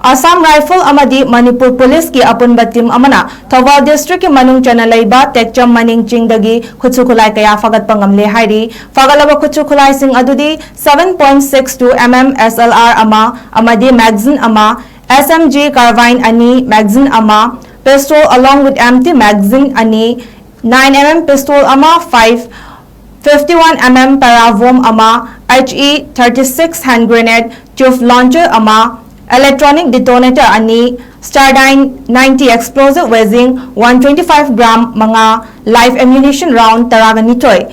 Assam Rifle amadi Manipur Police ki apunba team amana Thawal District ki manung chana laiba Tekcham Maning Chingdagi khutsu khulai kaya fagat pangamle hairi fagalaba khutsu khulai sing adudi 7.62 mm SLR ama amadi magazine ama SMG carbine ani magazine ama pistol along with empty magazine ani 9 mm pistol ama 51 mm paravom ama HE 36 hand grenade tube launcher ama electronic detonator ani Stardyne 90 explosive weighing 125 gram mga live ammunition round taraganitoy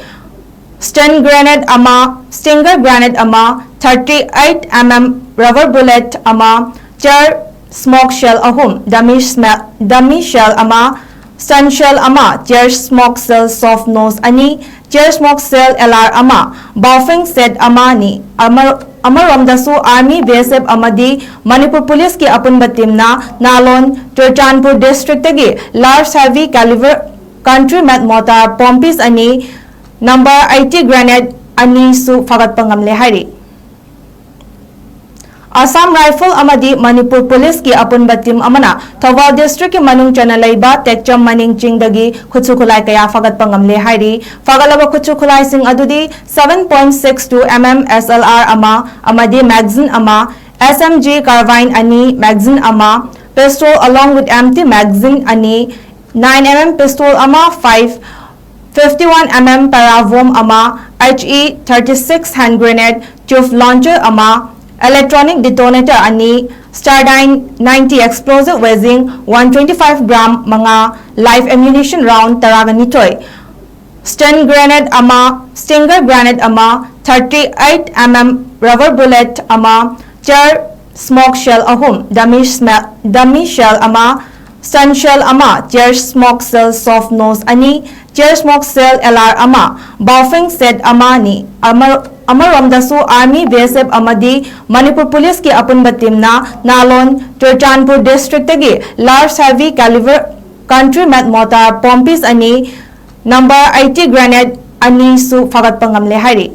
stun grenade ama stinger grenade ama 38 mm rubber bullet ama chair smoke shell ahum dummy shell ama stun shell ama chair smoke cell soft nose ani chair smoke cell LR ama buffing set ama ni Amaramdasu Army BSF amadi Manipur Police ki apunba team na Nalon Churchanpur District tagi large heavy caliber country made mortar pompis ani number 80 grenade ani su fagat pangamle hari Assam Rifle amadi Manipur Police ki apunba team amana Thawal District ki manung chana laiba Tekcham Maning Chingdagi khutsu khulai kaya fagat pangamle hairi fagalaba khutsu khulai sing adudi 7.62 mm SLR ama amadi magazine ama SMG carbine ani magazine ama pistol along with empty magazine ani 9 mm pistol ama 51 mm paravom ama HE 36 hand grenade tube launcher ama electronic detonator ani Stardyne 90 explosive weighing 125 gram mga live ammunition round taraganitoy stun grenade ama stinger grenade ama 38 mm rubber bullet ama chair smoke shell ahum dummy shell ama stun shell ama chair smoke cell soft nose ani chair smoke cell LR ama buffing set ama ni Amaramdasu Army BSF amadi Manipur Police ki apunba team na Nalon Churchanpur District tagi large heavy caliber country made mortar pompis ani number 80 grenade ani su fagat pangamle hari